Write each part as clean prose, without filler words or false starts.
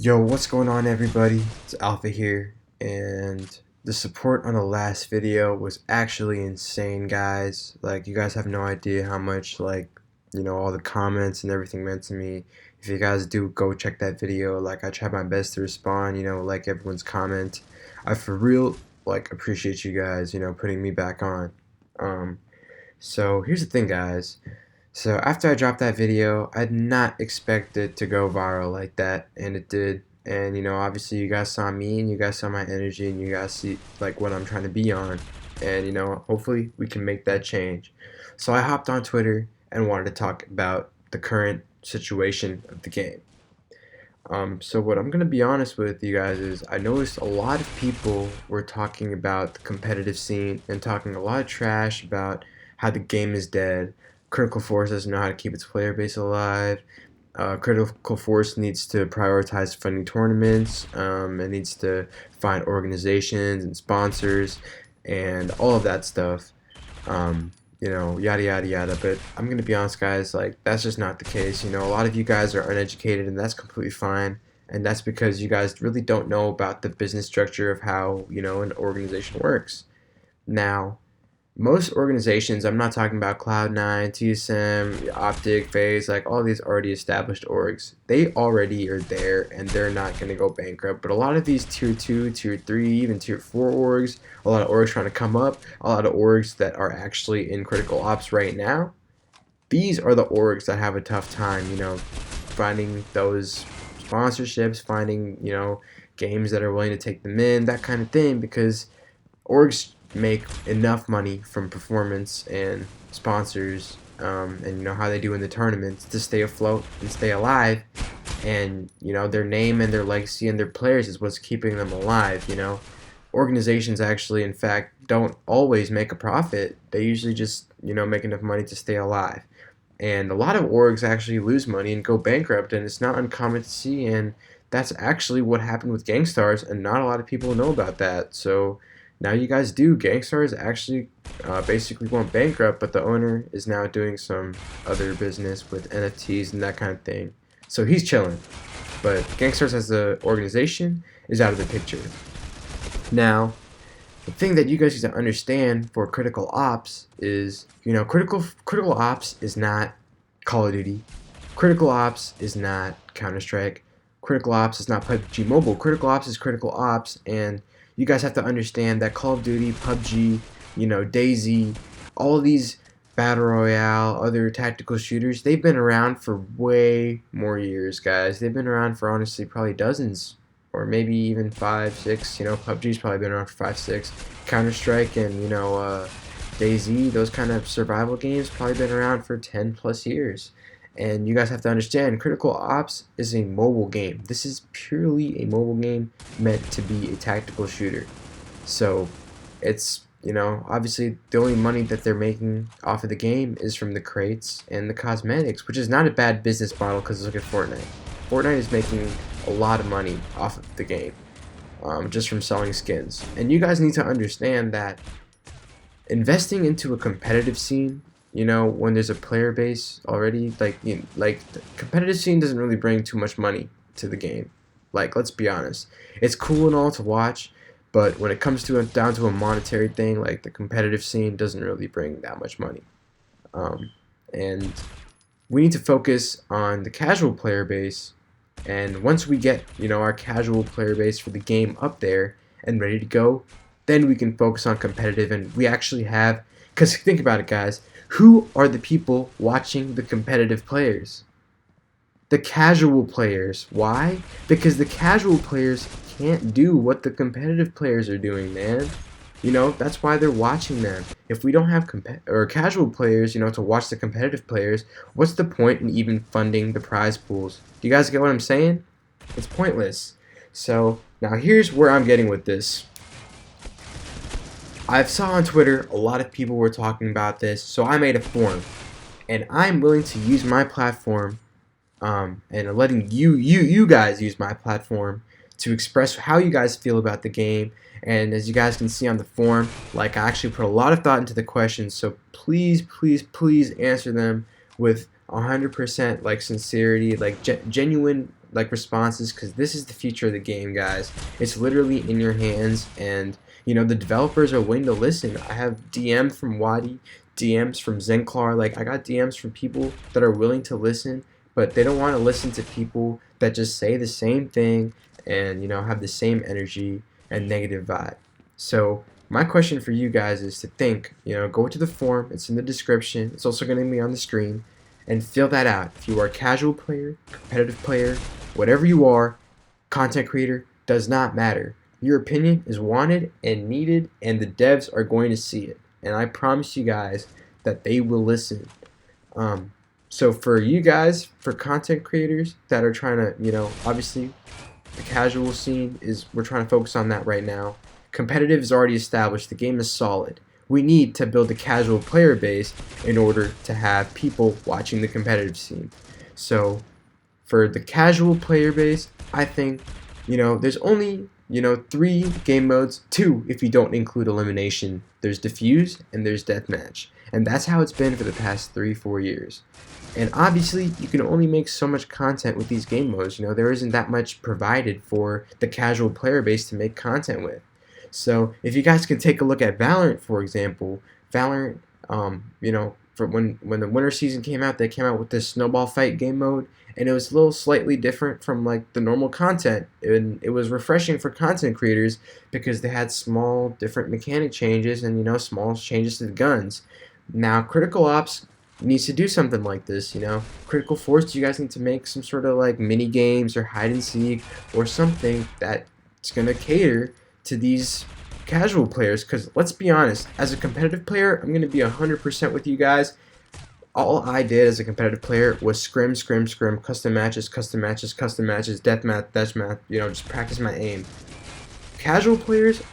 Yo, what's going on, everybody? It's Alpha here, and the support on the last video was actually insane, guys. Like, you guys have no idea how much, all the comments and everything meant to me. If you guys do go check that video, I tried my best to respond, like everyone's comment. I for real, appreciate you guys, putting me back on. Um, so here's the thing, guys. So after I dropped that video, I did not expect it to go viral like that, and it did. And obviously you guys saw me, and you guys saw my energy, and you guys see what I'm trying to be on, and hopefully we can make that change. So I hopped on Twitter and wanted to talk about the current situation of the game. So what I'm gonna be honest with you guys is I noticed a lot of people were talking about the competitive scene and talking a lot of trash about how the game is dead. Critical Force doesn't know how to keep its player base alive. Critical Force needs to prioritize funding tournaments. It needs to find organizations and sponsors and all of that stuff. Yada yada yada. But I'm gonna be honest, guys. That's just not the case. A lot of you guys are uneducated, and that's completely fine. And that's because you guys really don't know about the business structure of how an organization works. Now, most organizations, I'm not talking about Cloud9, TSM, Optic, FaZe, like all these already established orgs, they already are there and they're not going to go bankrupt. But a lot of these tier 2, tier 3, even tier 4 orgs, a lot of orgs trying to come up, a lot of orgs that are actually in critical ops right now, these are the orgs that have a tough time, finding those sponsorships, finding, games that are willing to take them in, that kind of thing, because orgs make enough money from performance and sponsors, and how they do in the tournaments to stay afloat and stay alive. And their name and their legacy and their players is what's keeping them alive. Organizations actually, in fact, don't always make a profit. They usually just make enough money to stay alive. And a lot of orgs actually lose money and go bankrupt, and it's not uncommon to see. And that's actually what happened with Gangstars, and not a lot of people know about that. So now you guys do. Gangstars actually basically went bankrupt, but the owner is now doing some other business with NFTs and that kind of thing. So he's chilling. But Gangstars as an organization is out of the picture. Now, the thing that you guys need to understand for Critical Ops is, Critical Ops is not Call of Duty. Critical Ops is not Counter-Strike. Critical Ops is not PUBG Mobile. Critical Ops is Critical Ops, and you guys have to understand that Call of Duty, PUBG, DayZ, all of these Battle Royale, other tactical shooters, they've been around for way more years, guys. They've been around for honestly probably dozens, or maybe even 5, 6. PUBG's probably been around for 5, 6. Counter-Strike and DayZ, those kind of survival games, probably been around for 10 plus years. And you guys have to understand, Critical Ops is a mobile game. This is purely a mobile game meant to be a tactical shooter. So it's, obviously the only money that they're making off of the game is from the crates and the cosmetics, which is not a bad business model because look at Fortnite. Fortnite is making a lot of money off of the game, just from selling skins. And you guys need to understand that investing into a competitive scene, when there's a player base already, the competitive scene doesn't really bring too much money to the game. Let's be honest. It's cool and all to watch, but when it comes to down to a monetary thing, the competitive scene doesn't really bring that much money. And we need to focus on the casual player base. And once we get, our casual player base for the game up there and ready to go, then we can focus on competitive, and we actually have, because think about it, guys, who are the people watching the competitive players? The casual players. Why? Because the casual players can't do what the competitive players are doing, man. That's why they're watching them. If we don't have casual players, to watch the competitive players, what's the point in even funding the prize pools? Do you guys get what I'm saying? It's pointless. So now here's where I'm getting with this. I saw on Twitter a lot of people were talking about this, so I made a forum, and I'm willing to use my platform, and letting you guys use my platform to express how you guys feel about the game. And as you guys can see on the forum, I actually put a lot of thought into the questions, so please, please, please answer them with 100% sincerity, genuine like responses, because this is the future of the game, guys. It's literally in your hands, and you know the developers are willing to listen. I have DMs from Wadi, DMs from Zenklar. Like I got DMs from people that are willing to listen, but they don't want to listen to people that just say the same thing and you know have the same energy and negative vibe. So my question for you guys is to think, you know, go to the forum, it's in the description, it's also going to be on the screen, and fill that out. If you are a casual player, competitive player, whatever you are, content creator, does not matter. Your opinion is wanted and needed, and the devs are going to see it. And I promise you guys that they will listen. So for you guys, for content creators that are trying to, you know, obviously the casual scene is, we're trying to focus on that right now. Competitive is already established. The game is solid. We need to build a casual player base in order to have people watching the competitive scene. So for the casual player base, I think, you know, there's only, you know, 3 game modes, 2 if you don't include elimination. There's diffuse and there's deathmatch. And that's how it's been for the past 3-4 years. And obviously, you can only make so much content with these game modes. You know, there isn't that much provided for the casual player base to make content with. So if you guys can take a look at Valorant, for example, Valorant, you know, for when the winter season came out, they came out with this snowball fight game mode, and it was a little slightly different from like the normal content. And it was refreshing for content creators because they had small different mechanic changes and you know small changes to the guns. Now Critical Ops needs to do something like this, you know. Critical Force, you guys need to make some sort of like mini games or hide and seek or something that's gonna cater to these casual players, because let's be honest, as a competitive player, I'm going to be 100% with you guys. All I did as a competitive player was scrim, custom matches, deathmatch, you know, just practice my aim. Casual players,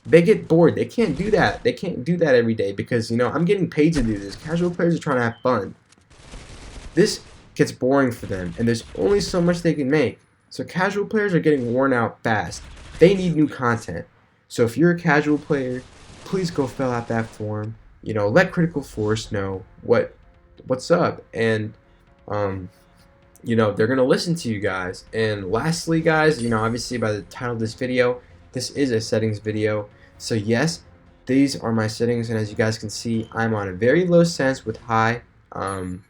they get bored. They can't do that. They can't do that every day because, you know, I'm getting paid to do this. Casual players are trying to have fun. This gets boring for them, and there's only so much they can make. So casual players are getting worn out fast. They need new content. So if you're a casual player, please go fill out that form. You know, let Critical Force know what's up, and you know they're gonna listen to you guys. And lastly, guys, you know, obviously by the title of this video, this is a settings video. So yes, these are my settings, and as you guys can see, I'm on a very low sense with high aim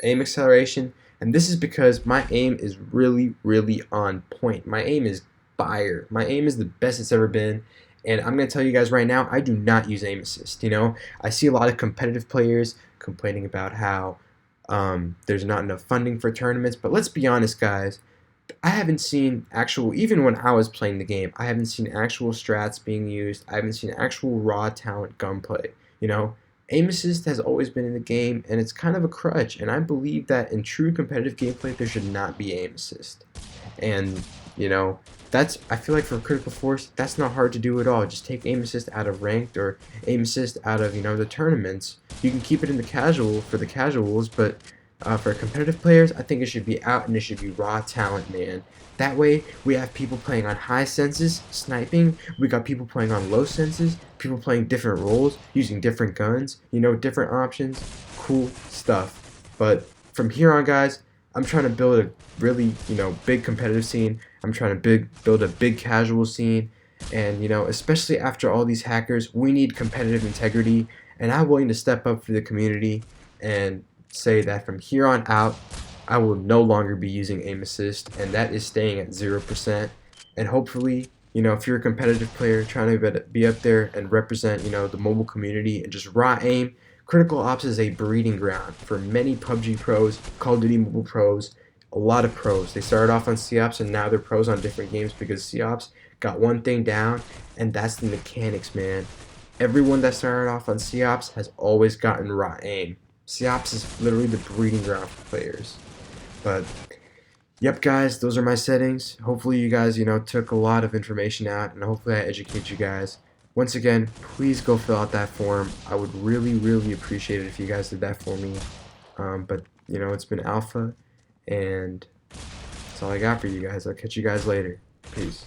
acceleration, and this is because my aim is really on point. My aim is fire. My aim is the best it's ever been, and I'm gonna tell you guys right now, I do not use aim assist. You know, I see a lot of competitive players complaining about how there's not enough funding for tournaments, but let's be honest, guys, I haven't seen actual, even when I was playing the game, I haven't seen actual strats being used. I haven't seen actual raw talent gunplay. You know, aim assist has always been in the game, and it's kind of a crutch, and I believe that in true competitive gameplay there should not be aim assist. And you know, I feel like for Critical Force, that's not hard to do at all. Just take aim assist out of ranked or aim assist out of, you know, the tournaments. You can keep it in the casual for the casuals, but for competitive players, I think it should be out and it should be raw talent, man. That way, we have people playing on high senses, sniping. We got people playing on low senses, people playing different roles, using different guns, you know, different options. Cool stuff. But from here on, guys, I'm trying to build a really, you know, big competitive scene. I'm trying to build a big casual scene, and you know, especially after all these hackers, we need competitive integrity, and I'm willing to step up for the community and say that from here on out, I will no longer be using aim assist, and that is staying at 0%. And hopefully, you know, if you're a competitive player trying to be up there and represent, you know, the mobile community and just raw aim, Critical Ops is a breeding ground for many PUBG pros, Call of Duty Mobile pros, a lot of pros. They started off on COPS and now they're pros on different games because COPS got one thing down, and that's the mechanics, man. Everyone that started off on COPS has always gotten raw aim. COPS is literally the breeding ground for players. But yep, guys, those are my settings. Hopefully you guys, you know, took a lot of information out, and hopefully I educate you guys. Once again, please go fill out that form. I would really appreciate it if you guys did that for me. But you know, it's been Alpha, and that's all I got for you guys. I'll catch you guys later. Peace.